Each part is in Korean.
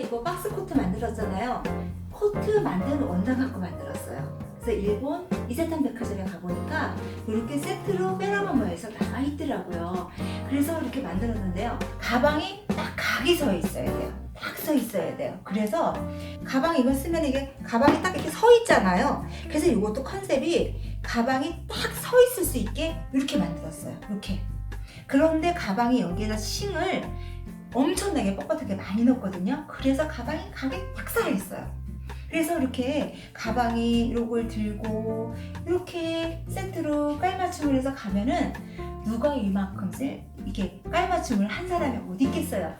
이거 박스 코트 만들었잖아요. 코트 만드는 원단 갖고 만들었어요. 그래서 일본 이세탄 백화점에 가보니까 이렇게 세트로 페라모모에서 나와 있더라고요. 그래서 이렇게 만들었는데요. 가방이 딱 각이 서 있어야 돼요. 딱 서 있어야 돼요. 그래서 가방 이걸 쓰면 이게 가방이 딱 이렇게 서 있잖아요. 그래서 이것도 컨셉이 가방이 딱 서 있을 수 있게 이렇게 만들었어요. 이렇게. 그런데 가방이 여기에다 싱을 엄청나게 뻣뻣하게 많이 넣었거든요. 그래서 가방이 각이 딱 살아있어요. 그래서 이렇게 가방이 이걸 들고 이렇게 세트로 깔맞춤을 해서 가면은 누가 이만큼 이렇게 깔맞춤을 한 사람이 어디 있겠어요.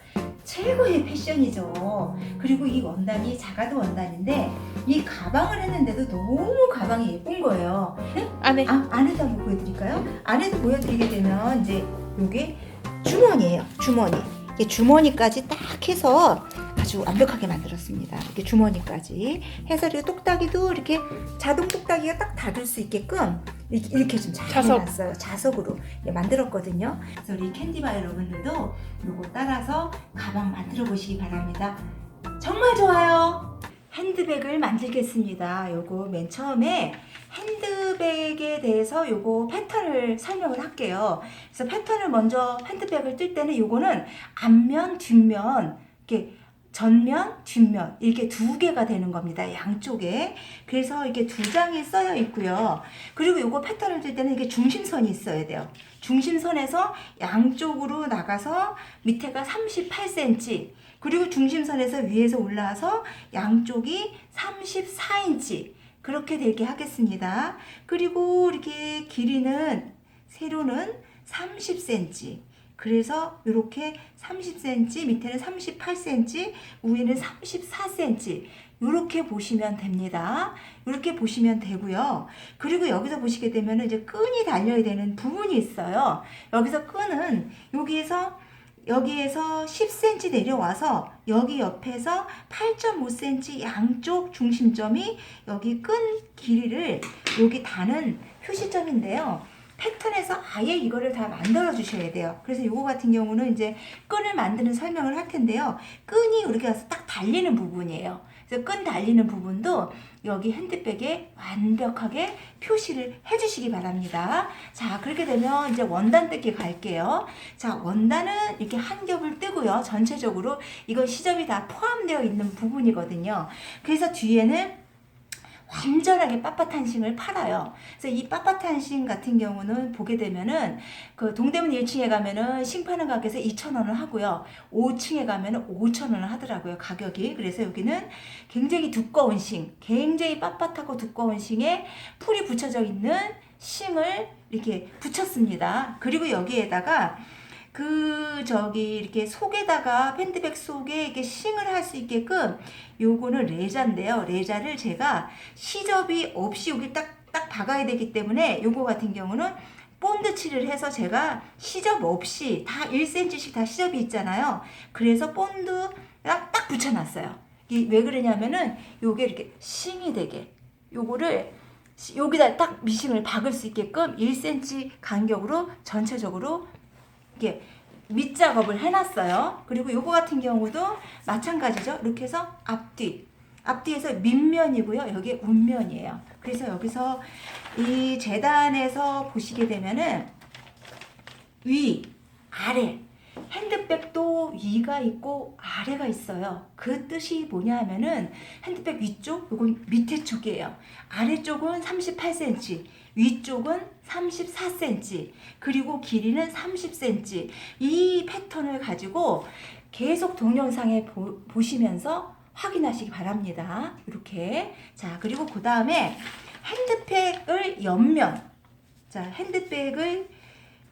최고의 패션이죠. 그리고 이 원단이 자가드 원단인데 이 가방을 했는데도 너무 가방이 예쁜 거예요. 안에 안에도 한번 보여드릴까요? 안에도 보여드리게 되면 이제 이게 주머니예요. 주머니. 이게 주머니까지 딱 해서 아주 완벽하게 만들었습니다. 이렇게 주머니까지 해서 이렇게 똑딱이도 이렇게 자동 똑딱이가 딱 닫을 수 있게끔 이렇게 좀 잘 해놨어요. 자석으로 만들었거든요. 그래서 우리 캔디바 여러분들도 이거 따라서 가방 만들어 보시기 바랍니다. 정말 좋아요. 핸드백을 만들겠습니다. 요거 맨 처음에 핸드백에 대해서 요거 패턴을 설명을 할게요. 그래서 패턴을 먼저 핸드백을 뜰 때는 요거는 앞면, 뒷면 이렇게 전면, 뒷면 이렇게 두 개가 되는 겁니다. 양쪽에. 그래서 이게 두 장이 써여 있고요. 그리고 요거 패턴을 뜰 때는 이게 중심선이 있어야 돼요. 중심선에서 양쪽으로 나가서 밑에가 38cm 그리고 중심선에서 위에서 올라와서 양쪽이 34인치 그렇게 되게 하겠습니다. 그리고 이렇게 길이는 세로는 30cm 그래서 이렇게 30cm 밑에는 38cm 위에는 34cm 이렇게 보시면 됩니다. 이렇게 보시면 되고요. 그리고 여기서 보시게 되면 이제 끈이 달려야 되는 부분이 있어요. 여기서 끈은 여기에서 10cm 내려와서 여기 옆에서 8.5cm 양쪽 중심점이 여기 끈 길이를 여기 다는 표시점인데요. 패턴에서 아예 이거를 다 만들어 주셔야 돼요. 그래서 이거 같은 경우는 이제 끈을 만드는 설명을 할 텐데요. 끈이 이렇게 와서 딱 달리는 부분이에요. 그래서 끈 달리는 부분도 여기 핸드백에 완벽하게 표시를 해주시기 바랍니다. 자, 그렇게 되면 이제 원단 뜯기 갈게요. 자, 원단은 이렇게 한 겹을 뜨고요. 전체적으로 이건 시접이 다 포함되어 있는 부분이거든요. 그래서 뒤에는 완전하게 빳빳한 싱을 팔아요. 그래서 이 빳빳한 싱 같은 경우는 보게 되면은 그 동대문 1층에 가면은 싱 파는 가게에서 2,000원을 하고요. 5층에 가면은 5,000원을 하더라고요. 가격이. 그래서 여기는 굉장히 두꺼운 싱, 굉장히 빳빳하고 두꺼운 싱에 풀이 붙여져 있는 싱을 이렇게 붙였습니다. 그리고 여기에다가 이렇게 속에다가 핸드백 속에 이렇게 싱을 할 수 있게끔 요거는 레자인데요. 레자를 제가 시접이 없이 여기 딱 박아야 되기 때문에 요거 같은 경우는 본드 칠을 해서 제가 시접 없이 다 1cm씩 다 시접이 있잖아요. 그래서 본드랑 딱 붙여놨어요. 왜 그러냐면은 요게 이렇게 싱이 되게 요거를 여기다 딱 미싱을 박을 수 있게끔 1cm 간격으로 전체적으로 이렇게 밑작업을 해놨어요. 그리고 요거 같은 경우도 마찬가지죠. 이렇게 해서 앞뒤에서 밑면이고요. 여기 운면이에요. 그래서 여기서 이 재단에서 보시게 되면은 위, 아래 핸드백도 위가 있고 아래가 있어요. 그 뜻이 뭐냐 하면은 핸드백 위쪽, 요건 밑에 쪽이에요. 아래쪽은 38cm, 위쪽은 34cm, 그리고 길이는 30cm. 이 패턴을 가지고 계속 동영상에 보시면서 확인하시기 바랍니다. 이렇게. 자, 그리고 그 다음에 핸드백을 자, 핸드백을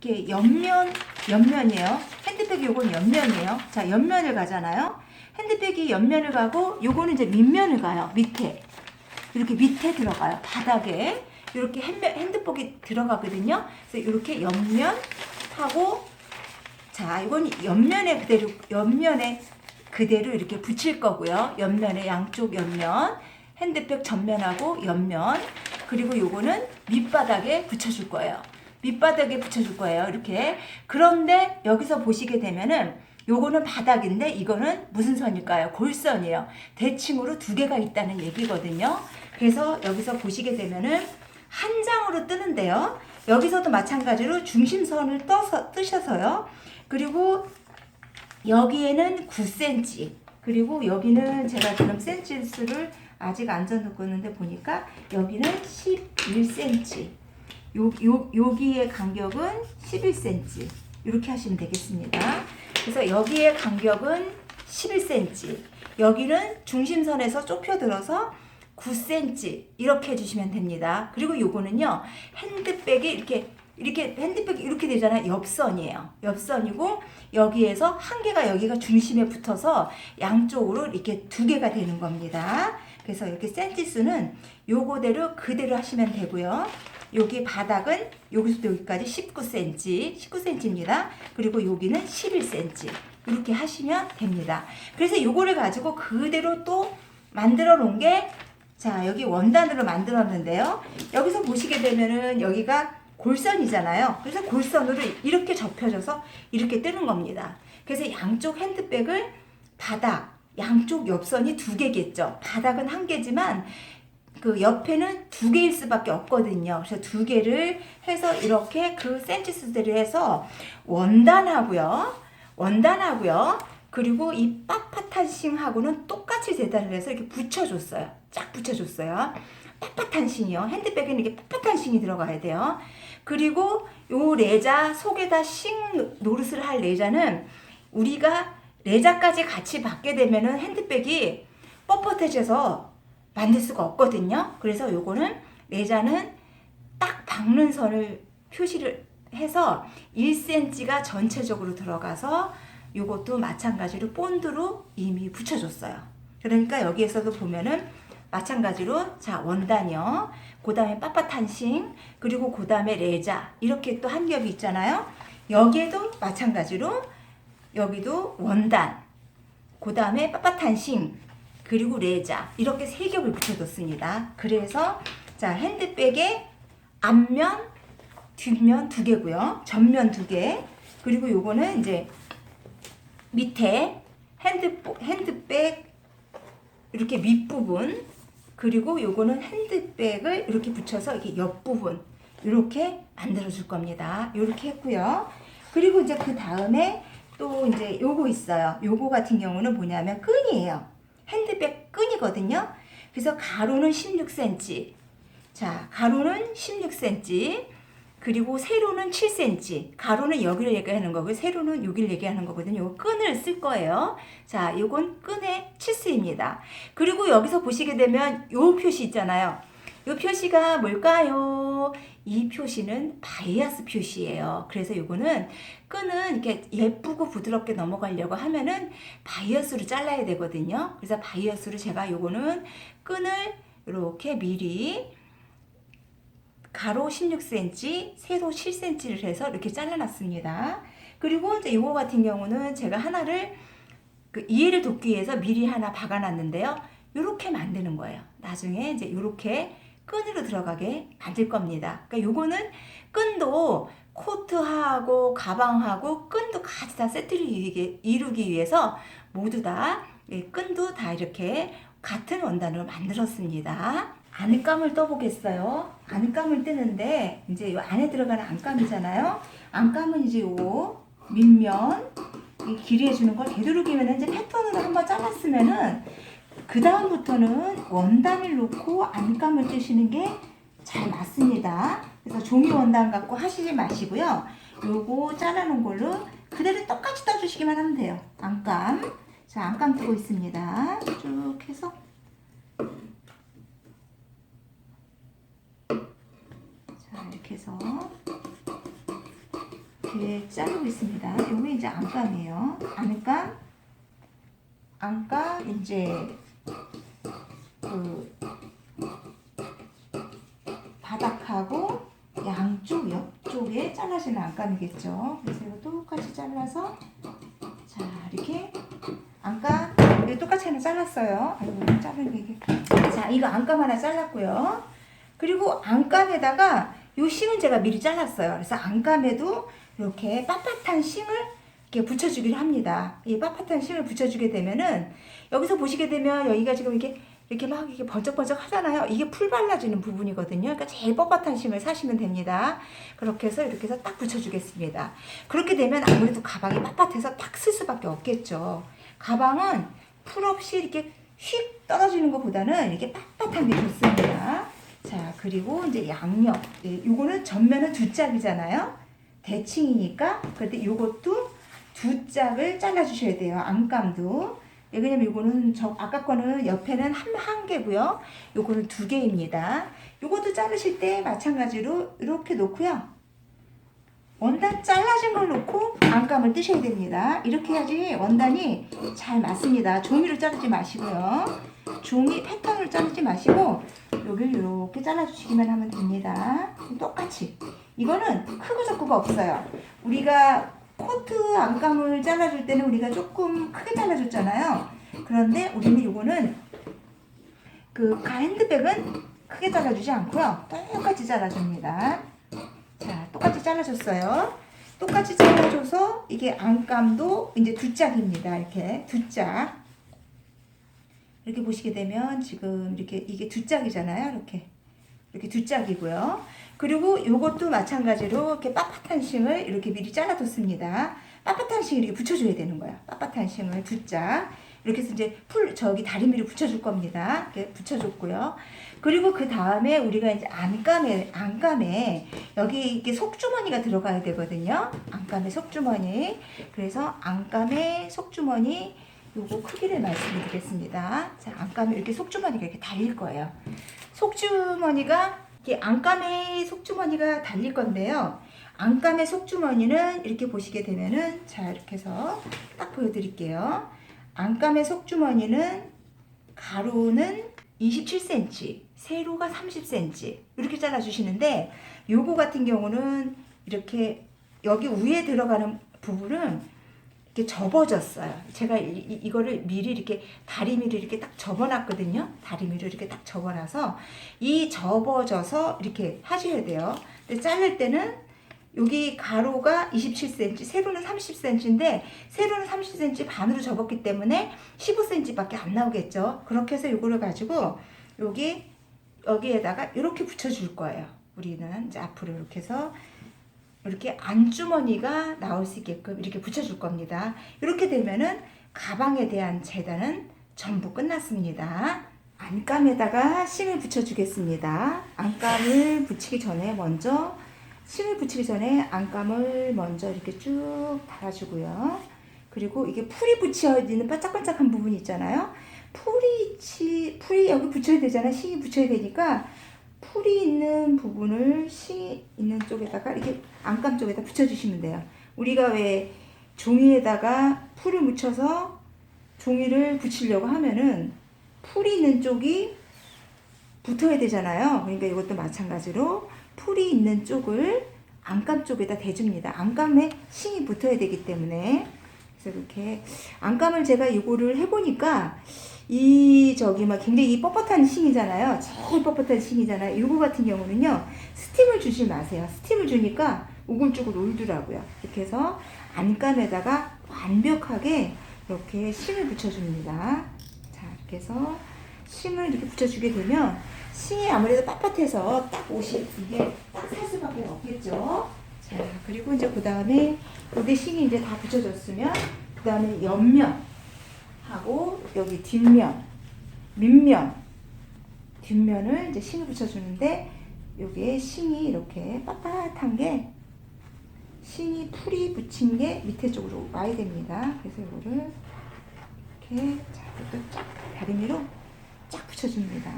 이렇게 옆면이에요. 핸드백이 요건 옆면이에요. 자, 옆면을 가잖아요. 핸드백이 옆면을 가고 요거는 이제 밑면을 가요. 밑에. 이렇게 밑에 들어가요. 바닥에. 이렇게 핸드백이 들어가거든요. 그래서 이렇게 옆면하고 자, 이건 옆면에 그대로 이렇게 붙일 거고요. 옆면에 양쪽 옆면. 핸드백 전면하고 옆면. 그리고 요거는 밑바닥에 붙여줄 거예요. 밑바닥에 붙여줄 거예요. 이렇게. 그런데 여기서 보시게 되면은 요거는 바닥인데 이거는 무슨 선일까요? 골선이에요. 대칭으로 두 개가 있다는 얘기거든요. 그래서 여기서 보시게 되면은 한 장으로 뜨는데요. 여기서도 마찬가지로 중심선을 뜨셔서요. 그리고 여기에는 9cm, 그리고 여기는 제가 지금 센치 수를 아직 안 적었는데 보니까 여기는 11cm, 여기의 간격은 11cm, 이렇게 하시면 되겠습니다. 그래서 여기의 간격은 11cm, 여기는 중심선에서 좁혀들어서 9cm, 이렇게 해주시면 됩니다. 그리고 요거는요, 핸드백이 이렇게 핸드백이 이렇게 되잖아요. 옆선이에요. 옆선이고 여기에서 한 개가 여기가 중심에 붙어서 양쪽으로 이렇게 두 개가 되는 겁니다. 그래서 이렇게 센치 수는 요거대로 그대로 하시면 되고요. 여기 바닥은 여기서부터 여기까지 19cm입니다. 그리고 여기는 11cm, 이렇게 하시면 됩니다. 그래서 요거를 가지고 그대로 또 만들어 놓은 게, 자, 여기 원단으로 만들었는데요. 여기서 보시게 되면은 여기가 골선이잖아요. 그래서 골선으로 이렇게 접혀져서 이렇게 뜨는 겁니다. 그래서 양쪽 핸드백을 바닥, 양쪽 옆선이 두 개겠죠. 바닥은 한 개지만 그 옆에는 두 개일 수밖에 없거든요. 그래서 두 개를 해서 이렇게 그 센치 수대로 해서 원단하고요. 그리고 이 빳빳한싱하고는 똑같이 재단을 해서 이렇게 붙여줬어요. 쫙 붙여줬어요. 빳빳한 싱이요. 핸드백에는 이게 빳빳한 싱이 들어가야 돼요. 그리고 요 레자 속에다 싱 노릇을 할 레자는 우리가 레자까지 같이 받게 되면은 핸드백이 뻣뻣해져서 만들 수가 없거든요. 그래서 요거는 레자는 딱 박는 선을 표시를 해서 1cm가 전체적으로 들어가서 요것도 마찬가지로 본드로 이미 붙여줬어요. 그러니까 여기에서도 보면은 마찬가지로, 자, 원단이요. 그 다음에 빳빳한 싱, 그리고 그 다음에 레자, 이렇게 또 한 겹이 있잖아요. 여기에도 마찬가지로 여기도 원단, 그 다음에 빳빳한 싱, 그리고 레자, 이렇게 세 겹을 붙여뒀습니다. 그래서 자, 핸드백의 앞면, 뒷면 두 개고요. 전면 두 개. 그리고 요거는 이제 밑에 핸드백 이렇게 밑부분, 그리고 요거는 핸드백을 이렇게 붙여서 이렇게 옆부분 이렇게 만들어 줄 겁니다. 이렇게 했고요. 그리고 이제 그 다음에 또 이제 요거 있어요. 요거 같은 경우는 뭐냐면 끈이에요. 핸드백 끈이거든요. 그래서 가로는 16cm. 자, 가로는 16cm. 그리고 세로는 7cm. 가로는 여기를 얘기하는 거고 세로는 여기를 얘기하는 거거든요. 요 끈을 쓸 거예요. 자, 요건 끈의 치수입니다. 그리고 여기서 보시게 되면 요 표시 있잖아요. 요 표시가 뭘까요? 이 표시는 바이아스 표시예요. 그래서 요거는 끈은 이렇게 예쁘고 부드럽게 넘어가려고 하면은 바이아스로 잘라야 되거든요. 그래서 바이아스로 제가 요거는 끈을 이렇게 미리 가로 16cm, 세로 7cm를 해서 이렇게 잘라놨습니다. 그리고 이제 이거 같은 경우는 제가 하나를 그 이해를 돕기 위해서 미리 하나 박아놨는데요. 이렇게 만드는 거예요. 나중에 이제 이렇게 끈으로 들어가게 만들 겁니다. 그러니까 요거는 끈도 코트하고 가방하고 끈도 같이 다 세트를 이루기 위해서 모두 다 끈도 다 이렇게 같은 원단으로 만들었습니다. 안감을 떠보겠어요. 안감을 뜨는데 이제 이 안에 들어가는 안감이잖아요. 안감은 이제 요 밑면 길이해주는 걸 되도록이면 이제 패턴으로 한번 잘랐으면은 그 다음부터는 원단을 놓고 안감을 뜨시는 게 잘 맞습니다. 그래서 종이 원단 갖고 하시지 마시고요. 요거 잘라놓은 걸로 그대로 똑같이 떠주시기만 하면 돼요. 안감. 자, 안감 뜨고 있습니다. 쭉 해서. 자, 이렇게 해서 이렇게 자르고 있습니다. 요게 이제 안감이에요. 안감 이제 그 바닥하고 양쪽 옆쪽에 잘라지는 안감이겠죠. 그래서 이거 똑같이 잘라서 자, 이렇게 안감 이거 똑같이 하나 잘랐어요. 아이고, 자른 게 자, 이거 안감 하나 잘랐고요. 그리고 안감에다가 요 싱은 제가 미리 잘랐어요. 그래서 안감에도 이렇게 빳빳한 싱을 이렇게 붙여주기로 합니다. 이 빳빳한 심을 붙여주게 되면은 여기서 보시게 되면 여기가 지금 이렇게 막 이게 번쩍번쩍 하잖아요. 이게 풀 발라지는 부분이거든요. 그러니까 제일 뻣뻣한 심을 사시면 됩니다. 그렇게 해서 이렇게 해서 딱 붙여주겠습니다. 그렇게 되면 아무래도 가방이 빳빳해서 딱 쓸 수밖에 없겠죠. 가방은 풀 없이 이렇게 휙 떨어지는 것보다는 이렇게 빳빳한 게 좋습니다. 자, 그리고 이제 양옆. 요거는 전면은 두 짝이잖아요. 대칭이니까. 그런데 요것도 두 짝을 잘라주셔야 돼요. 안감도. 왜냐면 요거는 아까 거는 옆에는 한 개고요. 요거는 두 개입니다. 요것도 자르실 때 마찬가지로 이렇게 놓고요. 원단 잘라진 걸 놓고 안감을 뜨셔야 됩니다. 이렇게 해야지 원단이 잘 맞습니다. 종이로 자르지 마시고요. 종이 패턴으로 자르지 마시고 여기를 이렇게 잘라주시기만 하면 됩니다. 똑같이. 이거는 크고 작고가 없어요. 우리가 코트 안감을 잘라줄 때는 우리가 조금 크게 잘라줬잖아요. 그런데 우리는 이거는 그 핸드백은 크게 잘라주지 않고요. 똑같이 잘라줍니다. 자, 똑같이 잘라줬어요. 똑같이 잘라줘서 이게 안감도 이제 두 짝입니다. 이렇게 두 짝. 이렇게 보시게 되면 지금 이렇게 이게 두 짝이잖아요. 이렇게 두 짝이고요. 그리고 요것도 마찬가지로 이렇게 빳빳한 심을 이렇게 미리 잘라뒀습니다. 빳빳한 심을 이렇게 붙여줘야 되는 거예요. 빳빳한 심을 두 짝. 이렇게 해서 이제 저기 다리미를 붙여줄 겁니다. 이렇게 붙여줬고요. 그리고 그 다음에 우리가 이제 안감에 여기 이게 속주머니가 들어가야 되거든요. 안감에 속주머니. 그래서 안감에 속주머니 요거 크기를 말씀드리겠습니다. 자, 안감에 이렇게 속주머니가 이렇게 달릴 거예요. 속주머니가 이게 안감에 속주머니가 달릴 건데요. 안감의 속주머니는 이렇게 보시게 되면은 자, 이렇게 해서 딱 보여드릴게요. 안감의 속주머니는 가로는 27cm, 세로가 30cm 이렇게 잘라주시는데 요거 같은 경우는 이렇게 여기 위에 들어가는 부분은 이렇게 접어졌어요. 제가 이거를 미리 이렇게 다리미를 이렇게 딱 접어놨거든요. 다리미를 이렇게 딱 접어놔서 이 접어져서 이렇게 하셔야 돼요. 근데 자를 때는 여기 가로가 27cm, 세로는 30cm인데 세로는 30cm 반으로 접었기 때문에 15cm밖에 안 나오겠죠. 그렇게 해서 이거를 가지고 여기에다가 이렇게 붙여줄 거예요. 우리는 이제 앞으로 이렇게 해서 이렇게 안주머니가 나올 수 있게끔 이렇게 붙여줄 겁니다. 이렇게 되면은 가방에 대한 재단은 전부 끝났습니다. 안감에다가 심을 붙여주겠습니다. 안감을 붙이기 전에 먼저 심을 붙이기 전에 안감을 먼저 이렇게 쭉 달아주고요. 그리고 이게 풀이 붙여 있는 반짝반짝한 부분이 있잖아요. 풀이 여기 붙여야 되잖아요. 심이 붙여야 되니까 풀이 있는 부분을 심이 있는 쪽에다가 이렇게 안감 쪽에다 붙여주시면 돼요. 우리가 왜 종이에다가 풀을 묻혀서 종이를 붙이려고 하면은 풀이 있는 쪽이 붙어야 되잖아요. 그러니까 이것도 마찬가지로 풀이 있는 쪽을 안감 쪽에다 대줍니다. 안감에 심이 붙어야 되기 때문에. 그래서 이렇게 안감을 제가 이거를 해보니까 굉장히 뻣뻣한 심이잖아요. 제일 뻣뻣한 심이잖아요. 이거 같은 경우는요, 스팀을 주지 마세요. 스팀을 주니까 우글쭈글 울더라고요. 이렇게 해서 안감에다가 완벽하게 이렇게 심을 붙여줍니다. 자, 이렇게 해서 심을 이렇게 붙여주게 되면 심이 아무래도 빳빳해서 딱 옷이 이게 딱 살 수밖에 없겠죠. 자, 그리고 이제 그 다음에 여기 심이 이제 다 붙여졌으면 그 다음에 옆면하고 여기 뒷면, 밑면, 뒷면을 이제 심을 붙여주는데 여기에 심이 이렇게 빳빳한 게 심이 풀이 붙인 게 밑에 쪽으로 와야 됩니다. 그래서 이거를 이렇게 자, 이것도 쫙 다리미로 쫙 붙여줍니다.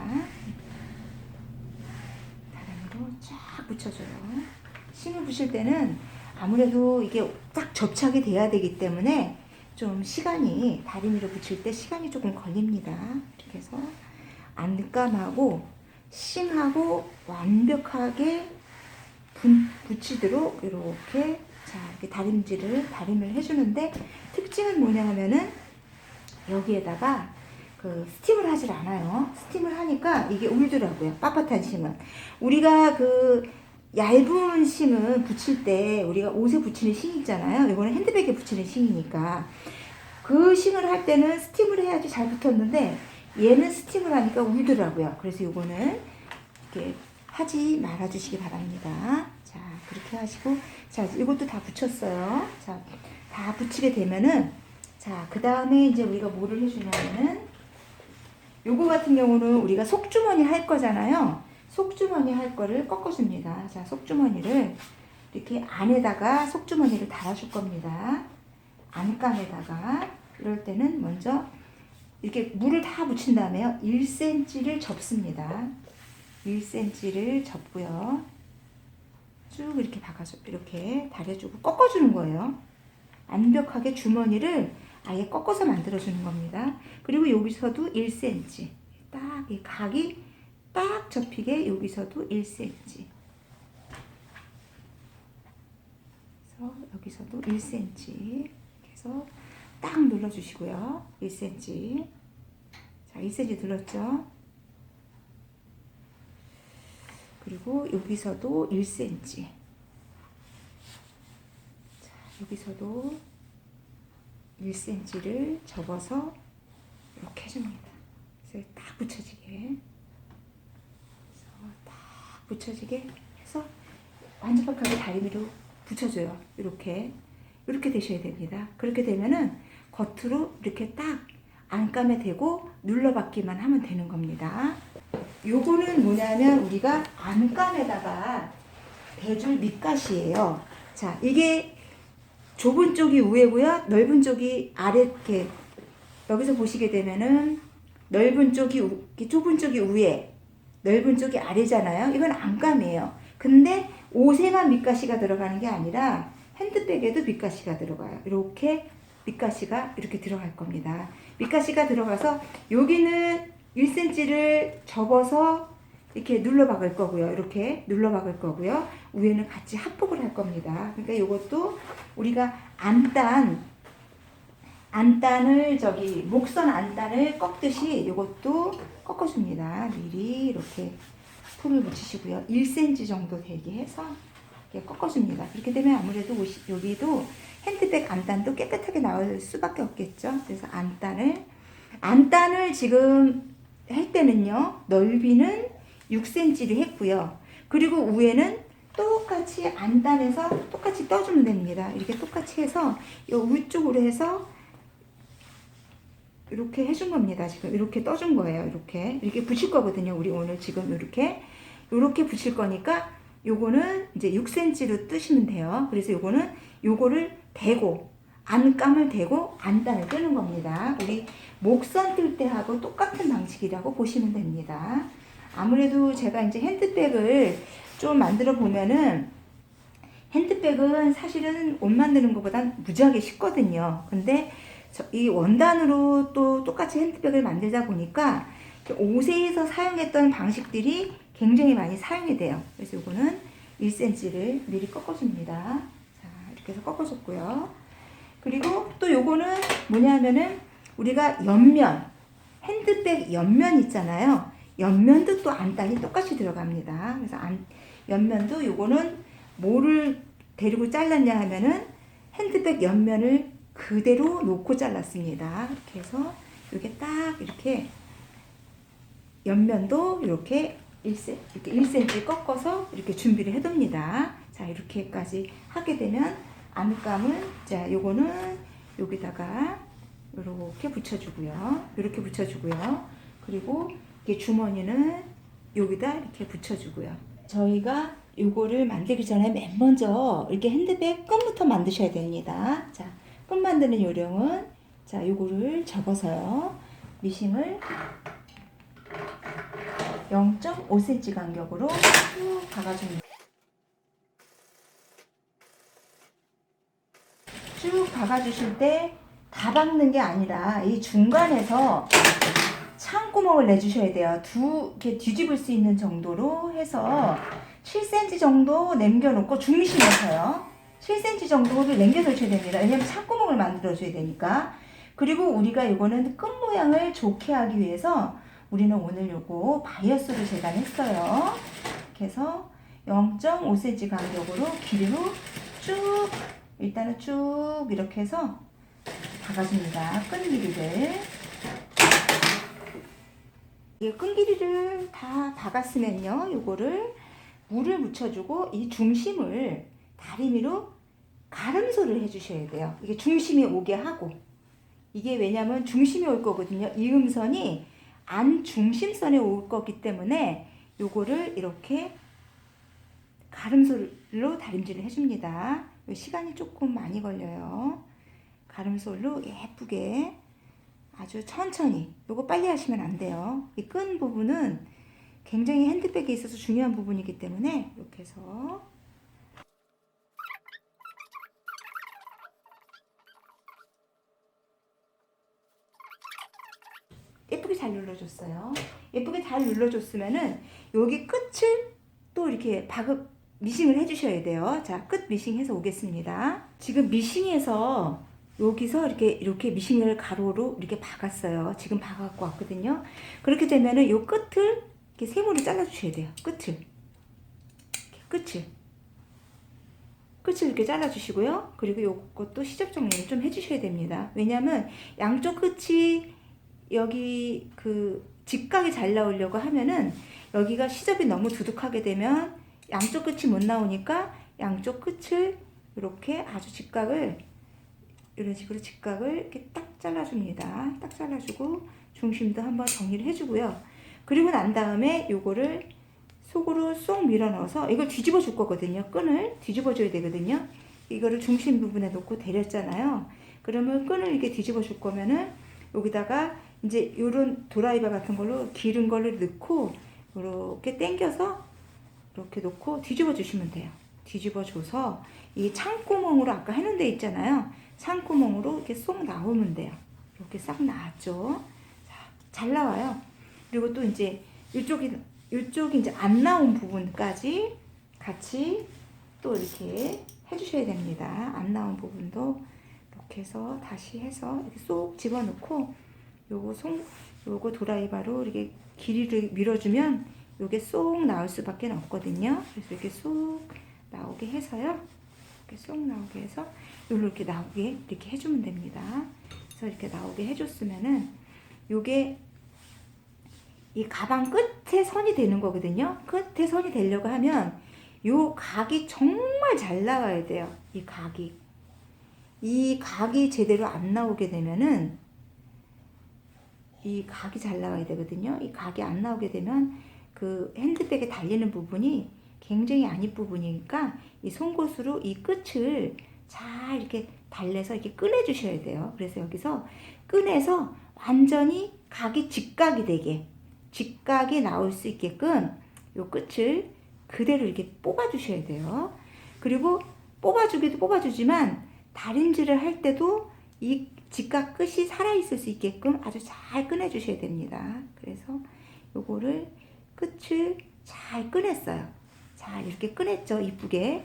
다리미로 쫙 붙여줘요. 심을 붙일 때는 아무래도 이게 딱 접착이 돼야 되기 때문에 좀 시간이 다리미로 붙일 때 시간이 조금 걸립니다. 이렇게 해서 안감하고 심하고 완벽하게 붙이도록 이렇게 자 이렇게 다림을 해주는데 특징은 뭐냐 하면은 여기에다가 그 스팀을 하질 않아요. 스팀을 하니까 이게 울더라고요. 빳빳한 심은 우리가 그 얇은 싱은 붙일 때 우리가 옷에 붙이는 싱 있잖아요. 이거는 핸드백에 붙이는 싱이니까 그 싱을 할 때는 스팀을 해야지 잘 붙었는데 얘는 스팀을 하니까 울더라고요. 그래서 이거는 이렇게 하지 말아 주시기 바랍니다. 자, 그렇게 하시고, 자, 이것도 다 붙였어요. 자, 다 붙이게 되면은, 자, 그 다음에 이제 우리가 뭐를 해주냐면은, 요거 같은 경우는 우리가 속주머니 할 거잖아요. 속주머니 할 거를 꺾어줍니다. 자, 속주머니를 이렇게 안에다가 속주머니를 달아줄 겁니다. 안감에다가, 이럴 때는 먼저 이렇게 물을 다 붙인 다음에요. 1cm를 접습니다. 1cm를 접고요. 쭉 이렇게 박아서 이렇게 다려주고 꺾어주는 거예요. 완벽하게 주머니를 아예 꺾어서 만들어주는 겁니다. 그리고 여기서도 1cm. 딱 이 각이 딱 접히게 여기서도 1cm. 그래서 여기서도 1cm. 해서 딱 눌러주시고요. 1cm. 자, 1cm 눌렀죠? 그리고 여기서도 1cm. 자, 여기서도 1cm를 접어서 이렇게 해줍니다. 그래서 딱 붙여지게. 그래서 딱 붙여지게 해서 완벽하게 다리 위로 붙여줘요. 이렇게. 이렇게 되셔야 됩니다. 그렇게 되면은 겉으로 이렇게 딱 안감에 대고 눌러받기만 하면 되는 겁니다. 요거는 뭐냐면 우리가 안감에다가 대줄 밑갓이에요. 자, 이게 좁은 쪽이 위에고요. 넓은 쪽이 아래. 이렇게 여기서 보시게 되면은 넓은 쪽이 좁은 쪽이 위에, 넓은 쪽이 아래잖아요. 이건 안감이에요. 근데 옷에만 밑가시가 들어가는 게 아니라 핸드백에도 밑가시가 들어가요. 이렇게 밑가시가 이렇게 들어갈 겁니다. 밑가시가 들어가서 여기는 1cm를 접어서 이렇게 눌러 박을 거고요. 이렇게 눌러 박을 거고요. 위에는 같이 합복을 할 겁니다. 그러니까 이것도 우리가 안단을 목선 안단을 꺾듯이 이것도 꺾어줍니다. 미리 이렇게 풀을 붙이시고요. 1cm 정도 되게 해서 이렇게 꺾어줍니다. 그렇게 되면 아무래도 여기도 핸드백 안단도 깨끗하게 나올 수밖에 없겠죠. 그래서 안단을 지금 할 때는요, 넓이는 6cm를 했고요. 그리고 위에는 똑같이 안단에서 똑같이 떠주면 됩니다. 이렇게 똑같이 해서 이 위쪽으로 해서 이렇게 해준 겁니다. 지금 이렇게 떠준 거예요. 이렇게 붙일 거거든요. 우리 오늘 지금 이렇게 붙일 거니까 요거는 이제 6cm로 뜨시면 돼요. 그래서 요거를 대고 안감을 대고 안단을 뜨는 겁니다. 우리 목선 뜰 때 하고 똑같은 방식이라고 보시면 됩니다. 아무래도 제가 이제 핸드백을 좀 만들어 보면은 핸드백은 사실은 옷 만드는 것보단 무지하게 쉽거든요. 근데 이 원단으로 또 똑같이 핸드백을 만들다 보니까 옷에서 사용했던 방식들이 굉장히 많이 사용이 돼요. 그래서 이거는 1cm를 미리 꺾어줍니다. 자, 이렇게 해서 꺾어줬고요. 그리고 또 요거는 뭐냐면은 우리가 옆면, 핸드백 옆면 있잖아요. 옆면도 또 안단이 똑같이 들어갑니다. 그래서 옆면도 요거는 뭐를 데리고 잘랐냐 하면은 핸드백 옆면을 그대로 놓고 잘랐습니다. 이렇게 해서 이게 딱 이렇게 옆면도 이렇게 1cm 꺾어서 이렇게 준비를 해둡니다. 자, 이렇게까지 하게 되면 안감은, 자, 요거는 여기다가 이렇게 붙여주고요. 이렇게 붙여주고요. 그리고 이게 주머니는 여기다 이렇게 붙여주고요. 저희가 요거를 만들기 전에 맨 먼저 이렇게 핸드백 끈부터 만드셔야 됩니다. 자, 끈 만드는 요령은, 자, 요거를 접어서요. 미싱을 0.5cm 간격으로 쭉 박아줍니다. 쭉 박아주실 때 다 박는 게 아니라 이 중간에서 창구멍을 내주셔야 돼요. 이렇게 뒤집을 수 있는 정도로 해서 7cm 정도 남겨놓고 중심에서요. 7cm 정도를 남겨놓으셔야 됩니다. 왜냐면 창구멍을 만들어줘야 되니까. 그리고 우리가 이거는 끈 모양을 좋게 하기 위해서 우리는 오늘 요거 바이어스로 재단했어요. 이렇게 해서 0.5cm 간격으로 길이로 쭉 일단은 쭉 이렇게 해서 박아줍니다. 끈 길이를. 이 끈 길이를 다 박았으면요, 요거를 물을 묻혀주고 이 중심을 다리미로 가름소를 해주셔야 돼요. 이게 중심이 오게 하고, 이게 왜냐면 중심이 올 거거든요. 이 음선이 안 중심선에 올 거기 때문에 요거를 이렇게 가름솔로 다림질을 해줍니다. 시간이 조금 많이 걸려요. 가름솔로 예쁘게 아주 천천히. 요거 빨리 하시면 안 돼요. 이 끈 부분은 굉장히 핸드백에 있어서 중요한 부분이기 때문에 이렇게 해서 예쁘게 잘 눌러줬어요. 예쁘게 잘 눌러줬으면은 여기 끝을 또 이렇게 미싱을 해주셔야 돼요. 자, 끝 미싱해서 오겠습니다. 지금 미싱해서 여기서 이렇게 미싱을 가로로 이렇게 박았어요. 지금 박아갖고 왔거든요. 그렇게 되면은 요 끝을 이렇게 세모를 잘라주셔야 돼요. 끝을 이렇게 잘라주시고요. 그리고 요것도 시접 정리를 좀 해주셔야 됩니다. 왜냐면 양쪽 끝이 여기 그 직각이 잘 나오려고 하면은 여기가 시접이 너무 두둑하게 되면 양쪽 끝이 못 나오니까 양쪽 끝을 이렇게 아주 직각을 이런 식으로 직각을 이렇게 딱 잘라줍니다. 딱 잘라주고 중심도 한번 정리를 해주고요. 그리고 난 다음에 요거를 속으로 쏙 밀어 넣어서 이걸 뒤집어 줄 거거든요. 끈을 뒤집어 줘야 되거든요. 이거를 중심 부분에 놓고 데렸잖아요. 그러면 끈을 이렇게 뒤집어 줄 거면은 여기다가 이제 요런 도라이바 같은 걸로 기른 걸로 넣고 이렇게 당겨서 이렇게 놓고 뒤집어 주시면 돼요. 뒤집어 줘서 이 창구멍으로 아까 해놓은 데 있잖아요. 창구멍으로 이렇게 쏙 나오면 돼요. 이렇게 싹 나왔죠. 자, 잘 나와요. 그리고 또 이제 이쪽이 이제 안 나온 부분까지 같이 또 이렇게 해주셔야 됩니다. 안 나온 부분도 이렇게 해서 다시 해서 이렇게 쏙 집어넣고 요거 도라이바로 이렇게 길이를 밀어주면 요게 쏙 나올 수밖에 없거든요. 그래서 이렇게 쏙 나오게 해서요. 이렇게 쏙 나오게 해서 이렇게 나오게 이렇게 해주면 됩니다. 그래서 이렇게 나오게 해줬으면은 요게 이 가방 끝에 선이 되는 거거든요. 끝에 선이 되려고 하면 요 각이 정말 잘 나와야 돼요. 이 각이 제대로 안 나오게 되면은 이 각이 잘 나와야 되거든요. 이 각이 안 나오게 되면 그 핸드백에 달리는 부분이 굉장히 안 이쁜 부분이니까 이 송곳으로 이 끝을 잘 이렇게 달래서 이렇게 꺼내 주셔야 돼요. 그래서 여기서 꺼내서 완전히 각이 직각이 되게 직각이 나올 수 있게끔 요 끝을 그대로 이렇게 뽑아 주셔야 돼요. 그리고 뽑아주기도 뽑아주지만 다림질을 할 때도 이 직각 끝이 살아있을 수 있게끔 아주 잘 꺼내 주셔야 됩니다. 그래서 요거를 끝을 잘 꺼냈어요. 자, 이렇게 꺼냈죠. 이쁘게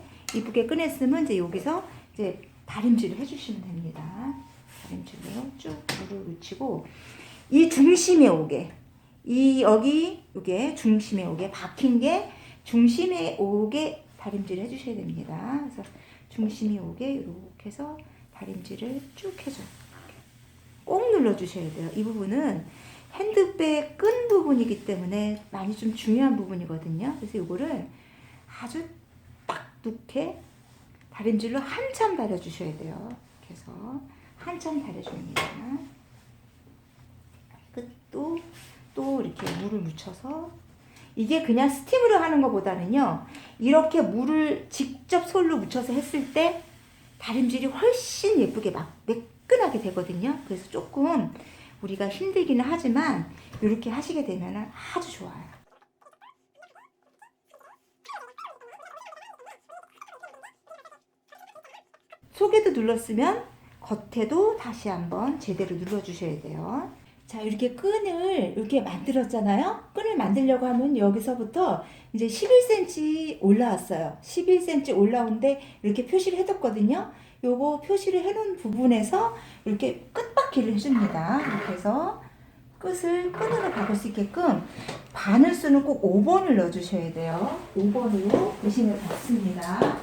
꺼냈으면 이제 여기서 이제 다림질을 해주시면 됩니다. 다림질로 쭉 물을 묻히고 이 중심에 오게 요게 중심에 오게 박힌 게 중심에 오게 다림질을 해주셔야 됩니다. 그래서 중심이 오게 이렇게 해서 다림질을 쭉 해줘요. 꼭 눌러주셔야 돼요. 이 부분은 핸드백 끈 부분이기 때문에 많이 좀 중요한 부분이거든요. 그래서 이거를 아주 딱 놓게 다림질로 한참 다려주셔야 돼요. 이렇게 해서 한참 다려줍니다. 끝도 또 이렇게 물을 묻혀서 이게 그냥 스팀으로 하는 것보다는요. 이렇게 물을 직접 솔로 묻혀서 했을 때 다림질이 훨씬 예쁘게 막 매끈하게 되거든요. 그래서 조금 우리가 힘들기는 하지만 이렇게 하시게 되면 아주 좋아요. 속에도 눌렀으면 겉에도 다시 한번 제대로 눌러주셔야 돼요. 자, 이렇게 끈을 이렇게 만들었잖아요. 끈을 만들려고 하면 여기서부터 이제 11cm 올라왔어요. 11cm 올라온데 이렇게 표시를 해뒀거든요. 요거 표시를 해놓은 부분에서 이렇게 끝바퀴를 해줍니다. 이렇게 해서 끝을 끈으로 박을 수 있게끔 바늘수는 꼭 5번을 넣어주셔야 돼요. 5번으로 미싱을 박습니다.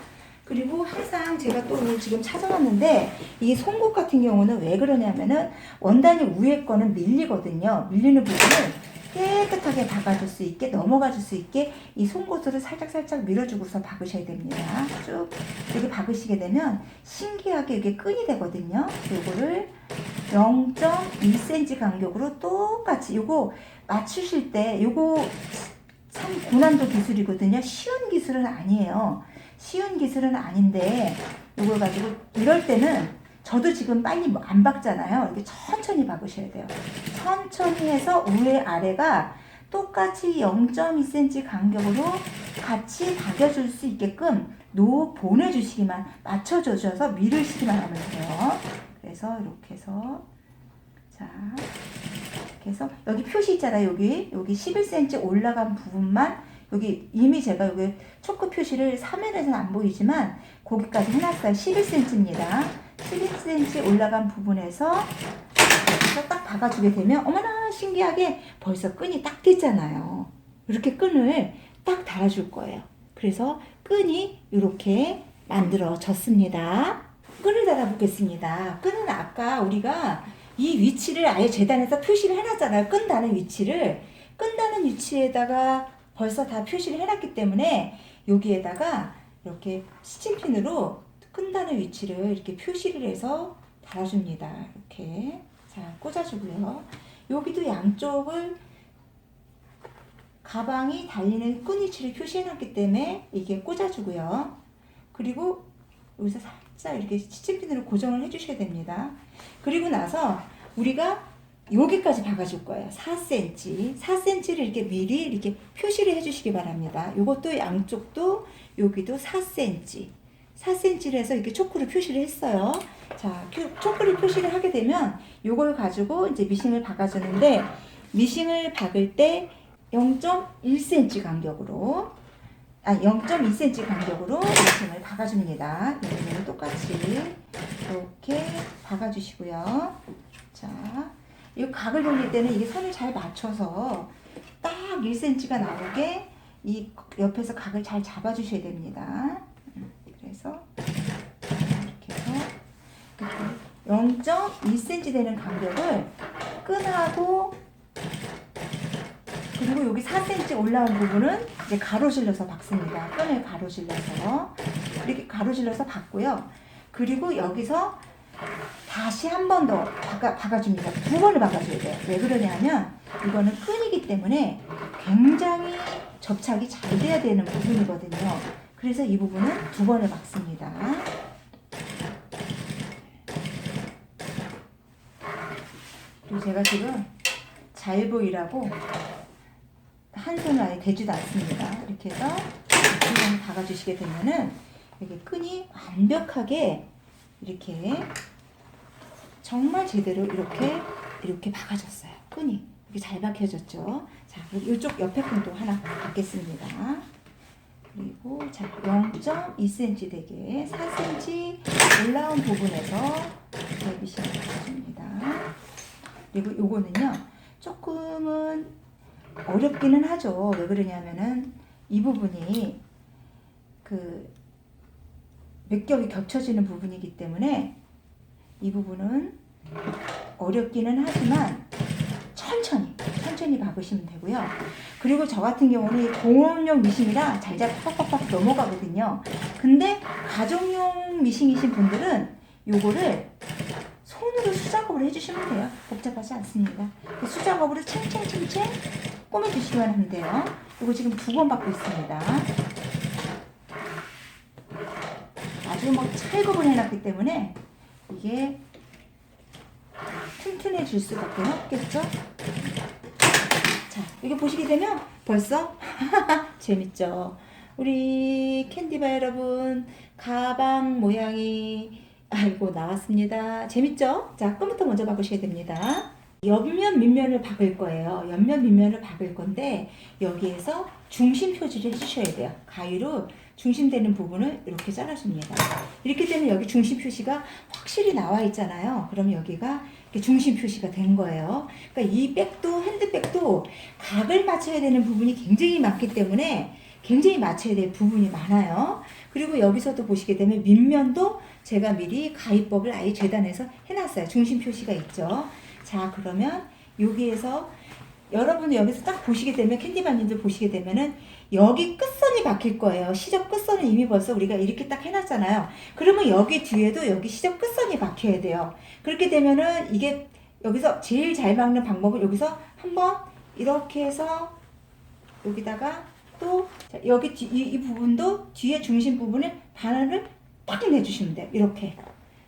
그리고 항상 제가 또 오늘 지금 찾아왔는데 이 송곳 같은 경우는 왜 그러냐면은 원단이 위에 거는 밀리거든요. 밀리는 부분을 깨끗하게 박아줄 수 있게, 넘어가줄 수 있게 이 송곳으로 살짝살짝 밀어주고서 박으셔야 됩니다. 쭉 이렇게 박으시게 되면 신기하게 이게 끈이 되거든요. 요거를 0.1cm 간격으로 똑같이 요거 맞추실 때 요거 참 고난도 기술이거든요. 쉬운 기술은 아니에요. 쉬운 기술은 아닌데 이걸 가지고 이럴 때는 저도 지금 빨리 안 박잖아요. 이렇게 천천히 박으셔야 돼요. 천천히 해서 위에 아래가 똑같이 0.2cm 간격으로 같이 박여줄 수 있게끔 보내주시기만, 맞춰주셔서 밀으시기만 하면 돼요. 그래서 이렇게 해서 자, 이렇게 해서 여기 표시 있잖아요. 여기 11cm 올라간 부분만 여기 이미 제가 여기 초크 표시를 화면에서는 안 보이지만 거기까지 해놨어요. 11cm입니다. 11cm 올라간 부분에서 딱 박아주게 되면 어머나 신기하게 벌써 끈이 딱 됐잖아요. 이렇게 끈을 딱 달아줄 거예요. 그래서 끈이 이렇게 만들어졌습니다. 끈을 달아보겠습니다. 끈은 아까 우리가 이 위치를 아예 재단에서 표시를 해놨잖아요. 끈다는 위치를. 끈다는 위치에다가 벌써 다 표시를 해놨기 때문에 여기에다가 이렇게 스친핀으로 끈다는 위치를 이렇게 표시를 해서 달아줍니다. 이렇게 자 꽂아주고요. 여기도 양쪽을 가방이 달리는 끈 위치를 표시해놨기 때문에 이게 꽂아주고요. 그리고 여기서 살짝 이렇게 스친핀으로 고정을 해주셔야 됩니다. 그리고 나서 우리가 여기까지 박아줄 거예요. 4cm. 4cm를 이렇게 미리 이렇게 표시를 해주시기 바랍니다. 이것도 양쪽도 여기도 4cm. 4cm를 해서 이렇게 초크를 표시를 했어요. 자, 초크를 표시를 하게 되면 이걸 가지고 이제 미싱을 박아주는데 미싱을 박을 때 0.1cm 간격으로 0.2cm 간격으로 미싱을 박아줍니다. 여기는 똑같이 이렇게 박아주시고요. 자, 이 각을 돌릴 때는 이게 선을 잘 맞춰서 딱 1cm가 나오게 이 옆에서 각을 잘 잡아주셔야 됩니다. 그래서 이렇게 해서 0.2cm 되는 간격을 끈하고 그리고 여기 4cm 올라온 부분은 이제 가로질러서 박습니다. 끈을 가로질러서 이렇게 가로질러서 박고요. 그리고 여기서 다시 한 번 더 박아줍니다. 2번을 박아줘야 돼요. 왜 그러냐면 이거는 끈이기 때문에 굉장히 접착이 잘 돼야 되는 부분이거든요. 그래서 이 부분은 2번을 박습니다. 그리고 제가 지금 잘 보이라고 한 손을 아예 대지도 않습니다. 이렇게 해서 한번 박아주시게 되면은 여기 끈이 완벽하게 이렇게 정말 제대로 이렇게 박아졌어요. 끈이 이렇게 잘 박혀졌죠. 자, 이쪽 옆에 끈도 하나 박겠습니다. 그리고 자 0.2cm 되게 4cm 올라온 부분에서 미싱을 박아줍니다. 그리고 요거는요 조금은 어렵기는 하죠. 왜 그러냐면은 이 부분이 그 몇 겹이 겹쳐지는 부분이기 때문에 이 부분은 어렵기는 하지만 천천히 박으시면 되고요. 그리고 저 같은 경우는 공업용 미싱이라 잘잘 팍팍팍 넘어가거든요. 근데 가정용 미싱이신 분들은 요거를 손으로 수작업을 해주시면 돼요. 복잡하지 않습니다. 수작업으로 챙챙챙챙 꼬매주시기만 하면 돼요. 요거 지금 2번 받고 있습니다. 아주 막 찰겁을 해놨기 때문에 이게 튼튼해질 수밖에 없겠죠? 자, 이게 보시게 되면 벌써 재밌죠? 우리 캔디바 여러분 가방 모양이 아이고 나왔습니다. 재밌죠? 자, 끈부터 먼저 박으셔야 됩니다. 옆면 밑면을 박을 거예요. 옆면 밑면을 박을 건데 여기에서 중심 표시를 해주셔야 돼요. 가위로 중심되는 부분을 이렇게 잘라줍니다. 이렇게 되면 여기 중심 표시가 확실히 나와 있잖아요. 그럼 여기가 이렇게 중심 표시가 된 거예요. 그러니까 이 백도 핸드백도 각을 맞춰야 되는 부분이 굉장히 많기 때문에 굉장히 맞춰야 될 부분이 많아요. 그리고 여기서도 보시게 되면 밑면도 제가 미리 가위법을 아예 재단해서 해놨어요. 중심 표시가 있죠. 자, 그러면 여기에서 여러분 여기서 딱 보시게 되면 캔디바님들 보시게 되면은 여기 끝선이 박힐 거예요. 시접 끝선은 이미 벌써 우리가 이렇게 딱 해놨잖아요. 그러면 여기 뒤에도 여기 시접 끝선이 박혀야 돼요. 그렇게 되면은 이게 여기서 제일 잘 박는 방법은 여기서 한번 이렇게 해서 여기다가 또 여기 이 부분도 뒤에 중심 부분을 바늘을 딱 내주시면 돼요. 이렇게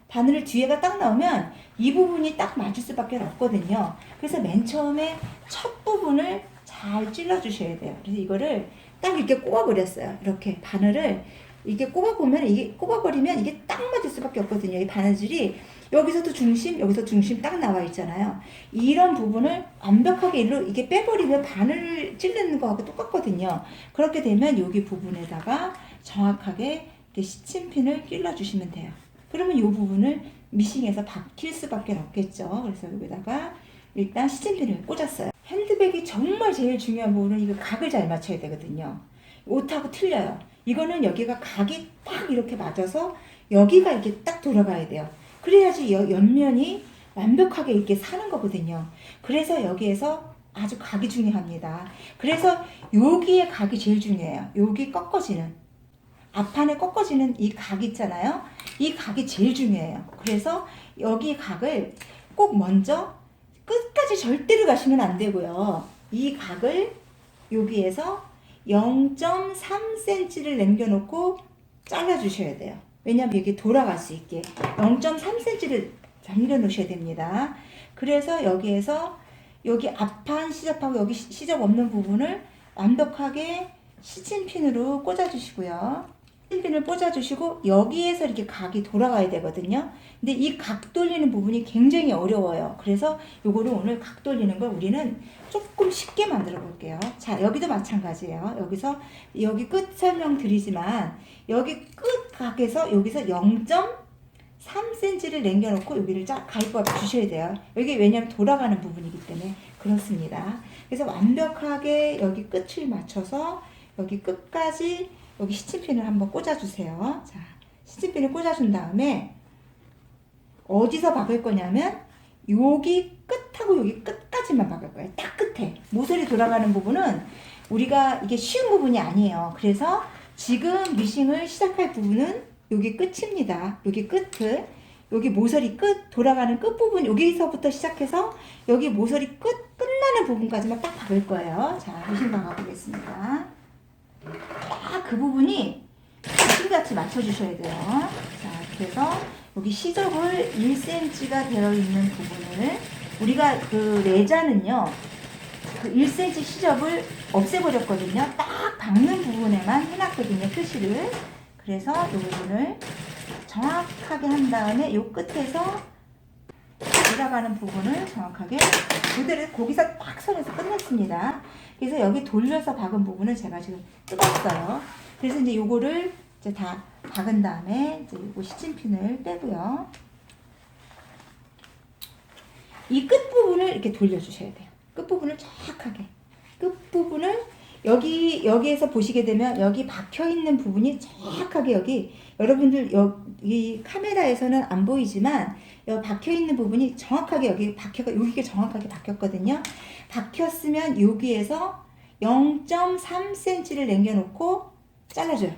바늘을 뒤에가 딱 나오면 이 부분이 딱 맞을 수밖에 없거든요. 그래서 맨 처음에 첫 부분을 잘 찔러 주셔야 돼요. 그래서 이거를 딱 이렇게 꼽아버렸어요. 이렇게 바늘을 이게 꼽아보면 이게 꼽아버리면 이게 딱 맞을 수밖에 없거든요. 이 바느질이 여기서도 중심, 여기서 중심 딱 나와 있잖아요. 이런 부분을 완벽하게 일로 이게 빼버리면 바늘을 찌르는 거하고 똑같거든요. 그렇게 되면 여기 부분에다가 정확하게 이렇게 시침핀을 끼워 주시면 돼요. 그러면 이 부분을 미싱에서 박힐 수밖에 없겠죠. 그래서 여기다가 일단 시침핀을 꽂았어요. 핸드백이 정말 제일 중요한 부분은 이거 각을 잘 맞춰야 되거든요. 옷하고 틀려요. 이거는 여기가 각이 딱 이렇게 맞아서 여기가 이렇게 딱 돌아가야 돼요. 그래야지 옆면이 완벽하게 이렇게 사는 거거든요. 그래서 여기에서 아주 각이 중요합니다. 그래서 여기에 각이 제일 중요해요. 여기 꺾어지는 앞판에 꺾어지는 이 각 있잖아요. 이 각이 제일 중요해요. 그래서 여기 각을 꼭 먼저 끝까지 절대로 가시면 안 되고요. 이 각을 여기에서 0.3cm를 남겨놓고 잘라주셔야 돼요. 왜냐하면 이게 돌아갈 수 있게 0.3cm를 남겨놓으셔야 됩니다. 그래서 여기에서 여기 앞판 시접하고 여기 시접 없는 부분을 완벽하게 시침핀으로 꽂아주시고요. 시침핀을 꽂아주시고 여기에서 이렇게 각이 돌아가야 되거든요. 근데 이 각 돌리는 부분이 굉장히 어려워요. 그래서 요거를 오늘 각 돌리는 걸 우리는 조금 쉽게 만들어 볼게요. 자, 여기도 마찬가지예요. 여기서 여기 끝 설명 드리지만 여기 끝 각에서 여기서 0.3cm를 남겨놓고 여기를 가위밥 주셔야 돼요. 여기 왜냐하면 돌아가는 부분이기 때문에 그렇습니다. 그래서 완벽하게 여기 끝을 맞춰서 여기 끝까지 여기 시침핀을 한번 꽂아주세요. 자, 시침핀을 꽂아준 다음에 어디서 박을 거냐면 여기 끝하고 여기 끝까지만 박을 거예요. 딱 끝에. 모서리 돌아가는 부분은 우리가 이게 쉬운 부분이 아니에요. 그래서 지금 미싱을 시작할 부분은 여기 끝입니다. 여기 끝을. 여기 모서리 끝 돌아가는 끝부분 여기서부터 시작해서 여기 모서리 끝 끝나는 부분까지만 딱 박을 거예요. 자, 미싱 박아 보겠습니다. 딱 그 부분이 미싱같이 맞춰주셔야 돼요. 자, 그래서 여기 시접을 1cm가 되어 있는 부분을 우리가 그 레자는요 그 1cm 시접을 없애버렸거든요. 딱 박는 부분에만 해놨거든요, 표시를. 그래서 이 부분을 정확하게 한 다음에 이 끝에서 돌아가는 부분을 정확하게 그대로 거기서 딱 선에서 끝냈습니다. 그래서 여기 돌려서 박은 부분을 제가 지금 뜯었어요. 그래서 이제 요거를 이제 다 박은 다음에 이제 요거 시침핀을 빼고요. 이 끝부분을 이렇게 돌려주셔야 돼요. 끝부분을 정확하게. 끝부분을 여기에서 보시게 되면 여기 박혀있는 부분이 정확하게 여기 여러분들 여기 카메라에서는 안 보이지만 여기 박혀있는 부분이 정확하게 여기가 정확하게 박혔거든요. 박혔으면 여기에서 0.3cm를 남겨놓고 잘라줘요.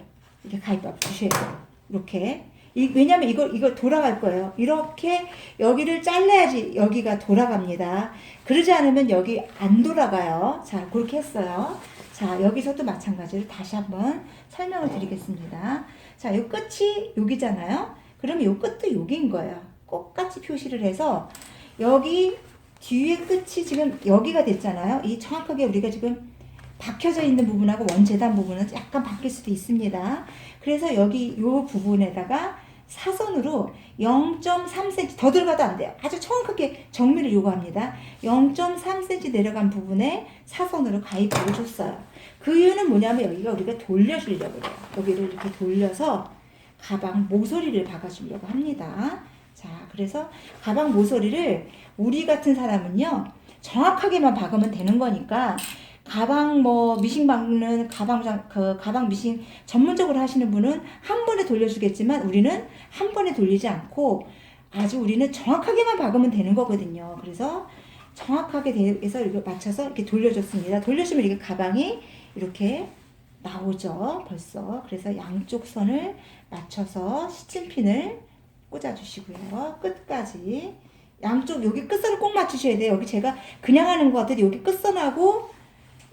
이렇게 가위밥 주셔야 돼요. 이렇게. 왜냐면 이거 돌아갈 거예요. 이렇게 여기를 잘라야지 여기가 돌아갑니다. 그러지 않으면 여기 안 돌아가요. 자, 그렇게 했어요. 자, 여기서도 마찬가지로 다시 한번 설명을 드리겠습니다. 자, 요 끝이 여기잖아요. 그러면 요 끝도 여기인 거예요. 똑같이 표시를 해서 여기 뒤에 끝이 지금 여기가 됐잖아요. 이 정확하게 우리가 지금 박혀져 있는 부분하고 원재단 부분은 약간 바뀔 수도 있습니다. 그래서 여기 요 부분에다가 사선으로 0.3cm 더 들어가도 안 돼요. 아주 정확하게 정밀을 요구합니다. 0.3cm 내려간 부분에 사선으로 가위바위보를 줬어요. 그 이유는 뭐냐면 여기가 우리가 돌려주려고 해요. 여기를 이렇게 돌려서 가방 모서리를 박아주려고 합니다. 자, 그래서 가방 모서리를 우리 같은 사람은요, 정확하게만 박으면 되는 거니까, 가방 뭐 미싱 박는 가방 미싱 전문적으로 하시는 분은 한 번에 돌려주겠지만 우리는 한 번에 돌리지 않고 아주 우리는 정확하게만 박으면 되는 거거든요. 그래서 정확하게 해서 이렇게 맞춰서 이렇게 돌려줬습니다. 돌려주면 이게 가방이 이렇게 나오죠. 벌써. 그래서 양쪽 선을 맞춰서 시침핀을 꽂아주시고요. 끝까지. 양쪽 여기 끝선을 꼭 맞추셔야 돼요. 여기 제가 그냥 하는 것 같아도 여기 끝선하고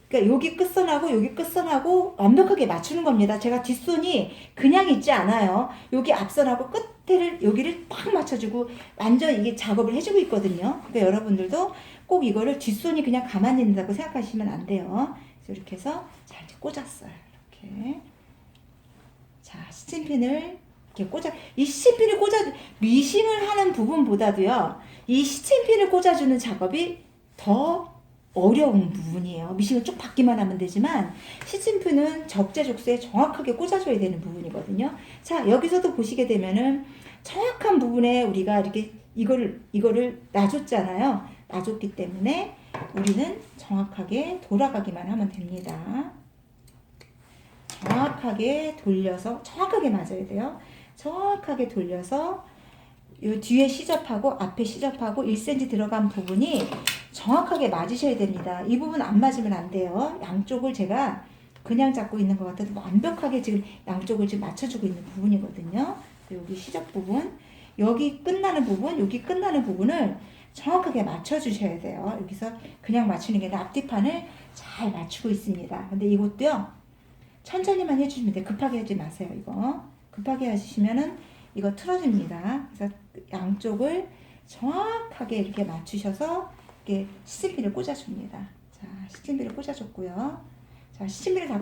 그러니까 여기 끝선하고 여기 끝선하고 완벽하게 맞추는 겁니다. 제가 뒷선이 그냥 있지 않아요. 여기 앞선하고 끝을 여기를 딱 맞춰주고 완전 이게 작업을 해주고 있거든요. 그러니까 여러분들도 꼭 이거를 뒷선이 그냥 가만히 있는다고 생각하시면 안 돼요. 그래서 이렇게 해서 잘 꽂았어요. 이렇게. 자, 시침핀을 이렇게 꽂아. 이 시침핀을 미싱을 하는 부분보다도요, 이 시침핀을 꽂아주는 작업이 더 어려운 부분이에요. 미싱을 쭉 받기만 하면 되지만 시침핀은 적재적소에 정확하게 꽂아줘야 되는 부분이거든요. 자, 여기서도 보시게 되면은 정확한 부분에 우리가 이렇게 이거를 놔줬잖아요. 놔줬기 때문에 우리는 정확하게 돌아가기만 하면 됩니다. 정확하게 돌려서 정확하게 맞아야 돼요. 정확하게 돌려서 요 뒤에 시접하고 앞에 시접하고 1cm 들어간 부분이 정확하게 맞으셔야 됩니다. 이 부분 안 맞으면 안 돼요. 양쪽을 제가 그냥 잡고 있는 것 같아도 완벽하게 지금 양쪽을 지금 맞춰주고 있는 부분이거든요. 여기 시접 부분, 여기 끝나는 부분, 여기 끝나는 부분을 정확하게 맞춰주셔야 돼요. 여기서 그냥 맞추는 게 아니라 앞뒤판을 잘 맞추고 있습니다. 근데 이것도요, 천천히만 해주시면 돼요. 급하게 하지 마세요. 이거 급하게 하시면은 이거 틀어집니다. 그래서 양쪽을 정확하게 이렇게 맞추셔서 이렇게 시침핀을 꽂아줍니다. 자, 시침핀을 꽂아줬고요. 자, 시침핀을 다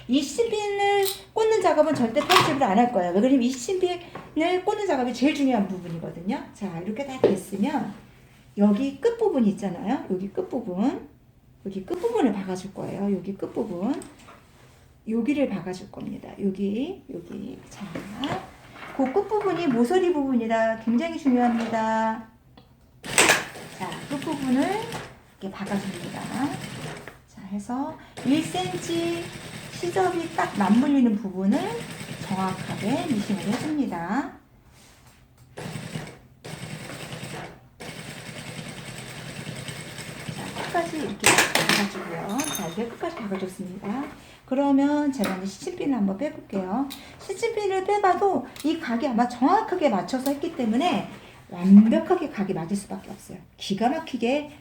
이 시침핀을 꽂는 작업은 절대 편집을 안 할 거예요. 왜 그러냐면 이 시침핀을 꽂는 작업이 제일 중요한 부분이거든요. 자, 이렇게 다 됐으면 여기 끝부분 있잖아요. 여기 끝부분을 박아줄 거예요. 여기 끝부분. 여기를 박아줄 겁니다. 여기. 자, 그 끝부분이 모서리 부분이라 굉장히 중요합니다. 자, 끝부분을 이렇게 박아줍니다. 자, 해서 1cm 시접이 딱 맞물리는 부분을 정확하게 미싱을 해줍니다. 자, 끝까지 이렇게 박아주고요. 자, 이게 끝까지 박아줬습니다. 그러면 제가 이제 시침핀을 한번 빼볼게요. 시침핀을 빼봐도 이 각이 아마 정확하게 맞춰서 했기 때문에 완벽하게 각이 맞을 수밖에 없어요. 기가 막히게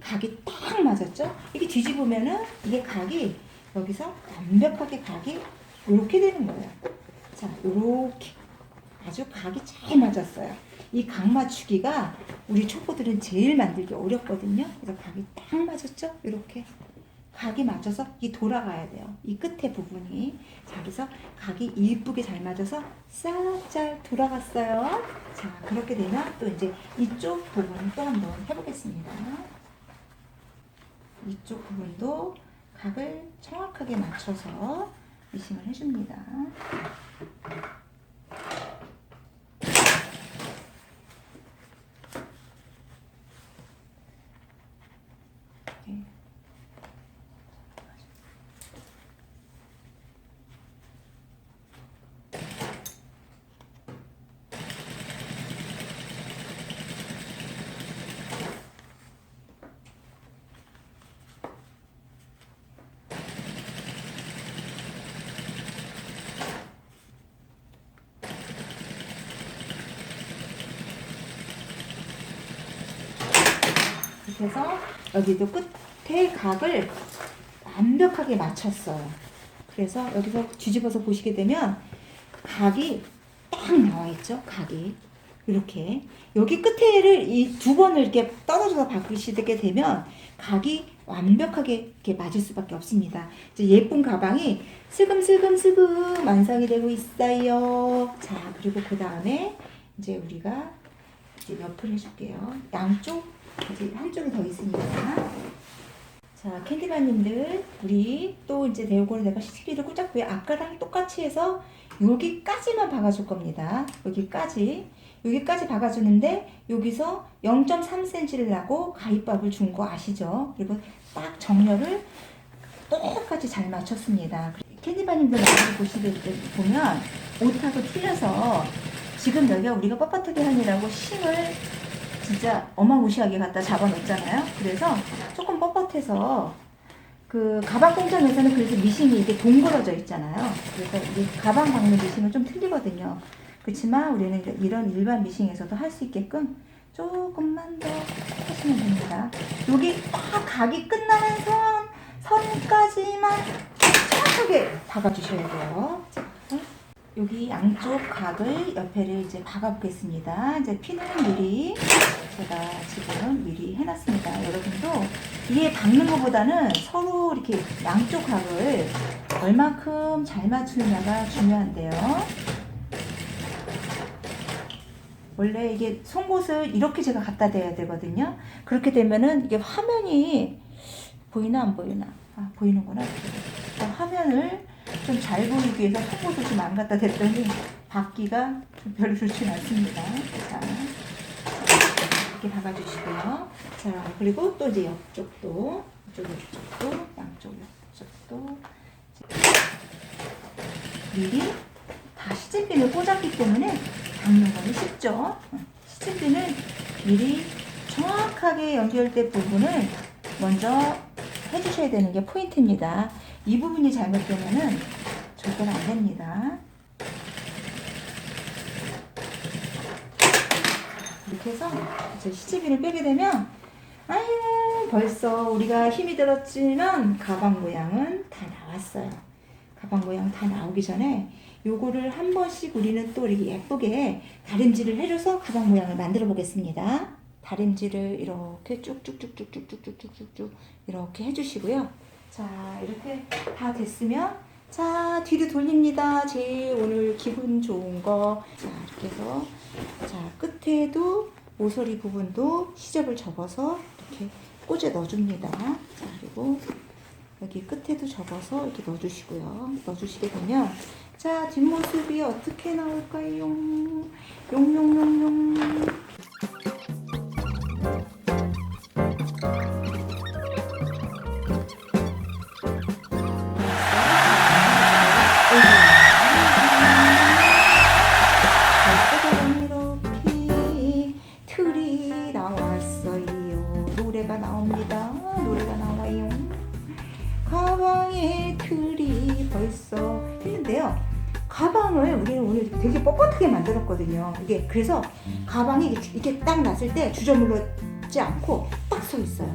각이 딱 맞았죠? 이게 뒤집으면은 이게 각이 여기서 완벽하게 각이 이렇게 되는 거예요. 자, 이렇게 아주 각이 잘 맞았어요. 이 각 맞추기가 우리 초보들은 제일 만들기 어렵거든요. 그래서 각이 딱 맞았죠? 이렇게. 각이 맞춰서 이 돌아가야 돼요. 이 끝에 부분이. 자, 그래서 각이 이쁘게 잘 맞아서 싹 잘 돌아갔어요. 자, 그렇게 되면 또 이제 이쪽 부분 또 한번 해보겠습니다. 이쪽 부분도 각을 정확하게 맞춰서 미싱을 해줍니다. 그래서 여기도 끝에 각을 완벽하게 맞췄어요. 그래서 여기서 뒤집어서 보시게 되면 각이 딱 나와 있죠. 각이 이렇게 여기 끝에를 이 두 번을 이렇게 떨어져서 바꾸시게 되면 각이 완벽하게 이렇게 맞을 수밖에 없습니다. 이제 예쁜 가방이 슬금슬금 완성이 되고 있어요. 자, 그리고 그 다음에 이제 우리가 이제 옆을 해줄게요. 양쪽 이제 한쪽이 더 있으니까. 자, 캔디바님들, 우리 또 이제 요거를 내가 시치기를 꽂았고요. 아까랑 똑같이 해서 여기까지만 박아줄 겁니다. 여기까지. 여기까지 박아주는데 여기서 0.3cm를 나고 가위밥을 준 거 아시죠? 그리고 딱 정렬을 똑같이 잘 맞췄습니다. 캔디바님들 나와서 보면 옷하고 틀려서 지금 여기가 우리가 뻣뻣하게 하느라고 심을 진짜 어마무시하게 갖다 잡아놓잖아요. 그래서 조금 뻣뻣해서 그 가방 공장에서는 그래서 미싱이 이게 동그러져 있잖아요. 그래서 이 가방 박는 미싱은 좀 틀리거든요. 그렇지만 우리는 이런 일반 미싱에서도 할 수 있게끔 조금만 더 하시면 됩니다. 여기 딱 각이 끝나는 선까지만 정확하게 박아주셔야 돼요. 여기 양쪽 각을 옆에를 이제 박아보겠습니다. 이제 피는 미리 제가 지금 미리 해놨습니다. 여러분도 이게 박는 것보다는 서로 이렇게 양쪽 각을 얼마큼 잘 맞추느냐가 중요한데요. 원래 이게 송곳을 이렇게 제가 갖다 대야 되거든요. 그렇게 되면은 이게 화면이 보이나 안 보이나? 아, 보이는구나. 화면을 좀 잘 보이기 위해서 송곳을 좀 안 갖다 댔더니 박기가 좀 별로 좋진 않습니다. 자, 이렇게 박아주시고요. 자, 그리고 또 이제 옆쪽도, 양쪽 옆쪽도 미리 다 시집핀을 꽂았기 때문에 박는 거는 쉽죠. 시집핀을 미리 정확하게 연결된 부분을 먼저 해주셔야 되는 게 포인트입니다. 이 부분이 잘못되면은 절대로 안 됩니다. 이렇게 해서 이제 시집핀을 빼게 되면 아유 벌써 우리가 힘이 들었지만 가방 모양은 다 나왔어요. 가방 모양 다 나오기 전에 요거를 한 번씩 우리는 또 이렇게 예쁘게 다림질을 해줘서 가방 모양을 만들어 보겠습니다. 다림질을 이렇게 쭉쭉쭉쭉쭉쭉쭉쭉쭉 이렇게 해주시고요. 자, 이렇게 다 됐으면 자, 뒤로 돌립니다. 제일 오늘 기분 좋은 거. 자, 이렇게 해서 자, 끝에도 모서리 부분도 시접을 접어서 이렇게 꽂아 넣어줍니다. 자, 그리고 여기 끝에도 접어서 이렇게 넣어주시고요. 넣어주시게 되면 자, 뒷모습이 어떻게 나올까요? 용용용용. 틀이 나왔어요. 노래가 나옵니다. 노래가 나와요. 가방에 틀이 벌써 했는데요. 가방을 우리는 오늘 되게 뻣뻣하게 만들었거든요. 이게 그래서 가방이 이렇게 딱 놨을 때 주저물러지 않고 딱 서 있어요.